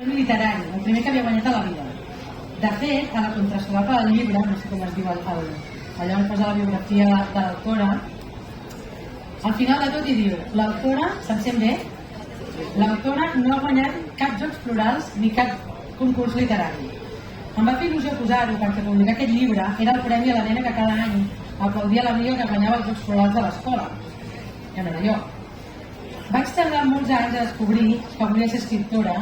literari, el primer que havia guanyat a la vida. De fet, a la contrasolapa del llibre, no sé com es diu allà on posa la biografia de l'autora, al final de tot hi diu, l'autora, se'n sent bé? L'autora no ha guanyat cap Jocs Florals ni cap concurs literari. Em va fer il·lusió posar-ho perquè publicar aquest llibre era el premi a la nena que cada any aplaudia l'amiga que guanyava els Jocs Florals de l'escola. Que no era jo. Vaig tardar molts anys a descobrir que volia ser escriptora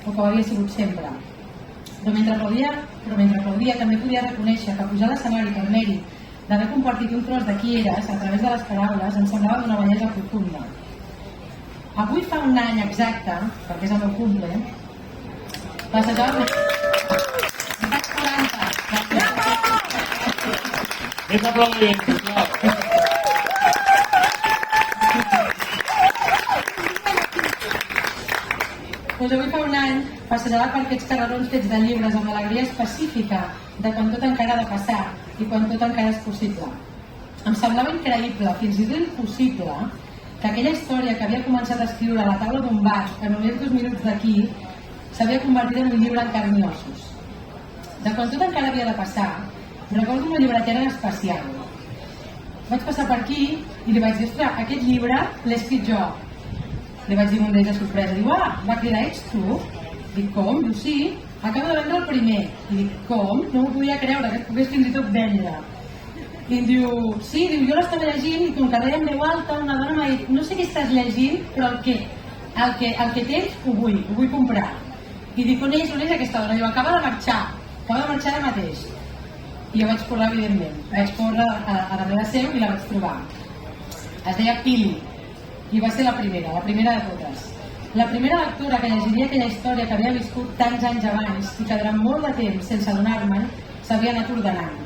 o que ho havia sigut sempre. Però mentre aplaudia també podia reconèixer que pujar a l'escenari per mèrit d'haver compartit un tros de qui eres a través de les paraules em semblava d'una bellesa profunda. Avui fa un any exacte, perquè és el meu cumple, passejava... Faig 40. Més aplaudiments, sisplau. Doncs avui fa un any passejava per aquests carrerons fets de llibres amb l'alegria específica de quan tot encara ha de passar i quan tot encara és possible. Em semblava increïble, fins i tot impossible, que aquella història que havia començat a escriure a la taula d'un bar a només 2 minuts d'aquí s'havia convertit en un llibre en carn i ossos. De quan tot encara havia de passar, recordo una llibretera en especial. Vaig passar per aquí i li vaig dir, ostres, aquest llibre l'he escrit jo. Li vaig dir un d'ells de sorpresa, diu, va cridar, ets tu? Dic, com? Diu, sí, acabo de vendre el primer. I dic, com? No m'ho podia creure, que es pogués fins i tot vendre. I em diu, sí, diu, jo l'estava llegint i com que deia en veu alta, una dona m'ha dit, no sé què estàs llegint, però el que tens ho vull comprar. I dic, on és aquesta dona? Diu, acaba de marxar ara mateix. I jo vaig córrer, evidentment. Vaig córrer a la meva seu i la vaig trobar. Es deia Pili. I va ser la primera de totes. La primera lectora que llegiria aquella història que havia viscut tants anys abans i que durant molt de temps, sense adonar-me'n, s'havia anat ordenant.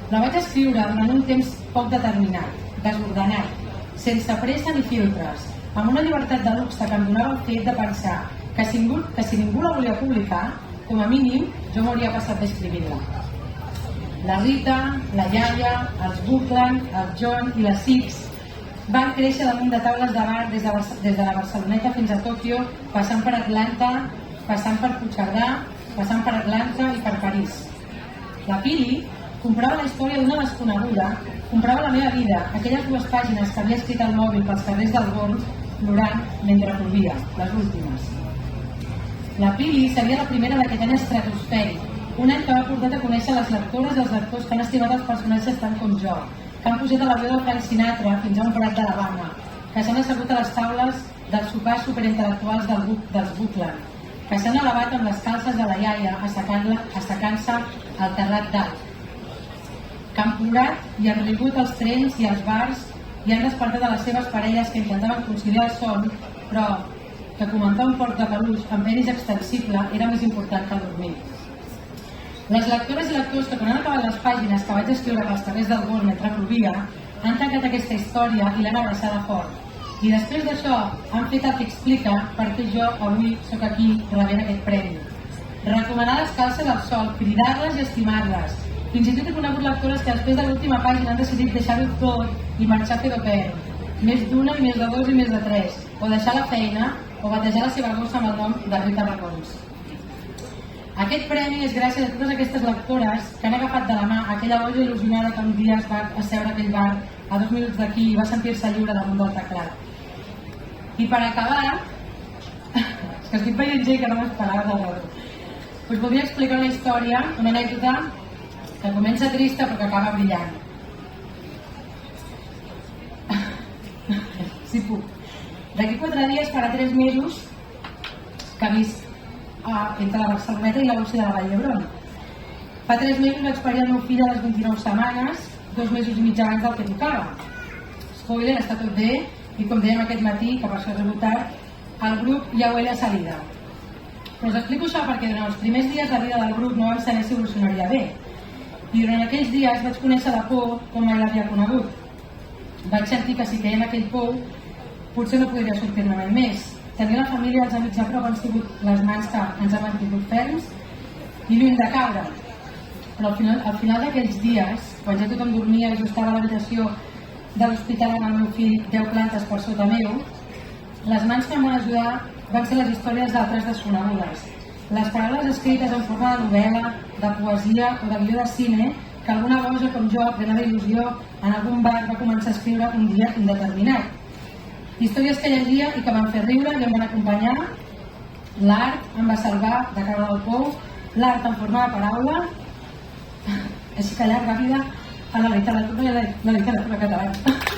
La vaig escriure durant un temps poc determinat, desordenat, sense pressa ni filtres, amb una llibertat de luxe que em donava el fet de pensar que si ningú la volia publicar, com a mínim, jo m'hauria passat d'escrivir-la. La Rita, la iaia, els Buckland, el John i la Six van créixer damunt de taules de bar des de la Barceloneta fins a Tòquio, passant per Atlanta, passant per Puigcerdà, passant per Atlanta i per París. La Pili comprava la història d'una desconeguda, comprava la meva vida, aquelles 2 pàgines que havia escrit al mòbil pels carrers del Gorg, plorant mentre plovia, les últimes. La Pili seria la primera d'aquest any estratosfèric, un any que m'ha portat a conèixer les lectores i els lectors que han estimat els personatges tant com jo, que han pujat a l'avió del Frank Sinatra fins a un prat de l'Havana, que s'han assegut a les taules dels sopars superintel·lectuals dels Buckland, que s'han elevat amb les calces de la iaia assecant-se al terrat dalt, que han plorat i han rigut als trens i als bars i han despertat a les seves parelles que intentaven conciliar el son, però que comentar un porc de peluix amb penis extensible era més important que dormir. Les lectores i lectors que quan han acabat les pàgines que vaig escriure pels carrers del Gorg mentre plovia han tancat aquesta història i l'han abraçada fort. I després d'això han fet el que explica per què jo avui sóc aquí rebent aquest premi. Recomanar les calces al sol, cridar-les i estimar-les. Fins i tot he conegut lectores que després de l'última pàgina han decidit deixar-ho tot i marxar a fer d'au pair. Més d'una i més de 2 i més de 3. O deixar la feina o batejar la seva gossa amb el nom de Rita Racons. Aquest premi és gràcies a totes aquestes lectores que han agafat de la mà aquella boja il·lusionada que un dia es va asseure a aquell bar a 2 minuts d'aquí i va sentir-se lliure damunt del teclat. I per acabar, és que estic veient gent que no m'esperava de res, us voldria explicar una història, una anècdota que comença trista però que acaba brillant. Si puc. D'aquí 4 dies farà 3 mesos que visc entre la Barceloneta i la UCI de la Vall d'Hebron. Fa 3 mesos vaig parir el meu fill a les 29 setmanes, 2 mesos i mig abans del que tocava. Spoiler, està tot bé, i com dèiem aquest matí, que per això he rebut tard, el grup ja huele a salida. Però us explico això perquè durant els primers dies la vida del grup no vam saber si evolucionaria bé. I durant aquells dies vaig conèixer la por com mai l'havia conegut. Vaig sentir que si queia en aquell pou, potser no podria sortir-ne mai més. Tenir la família i els amics a prop han sigut les mans que ens han mantingut ferms i lluny de caure. Però al final d'aquells dies, quan ja tothom dormia i jo estava a l'habitació de l'hospital amb el meu fill 10 plantes per sota meu, les mans que em van ajudar van ser les històries d'altres desconegudes. Les paraules escrites en forma de novel·la, de poesia o de guió de cine que alguna boja com jo, plena d'il·lusió, en algun bar va començar a escriure un dia indeterminat. Històries que llegia i que van fer riure i em van acompanyar. L'art em va salvar de caure del pou, l'art en forma de paraula, així que llarga vida a la literatura catalana.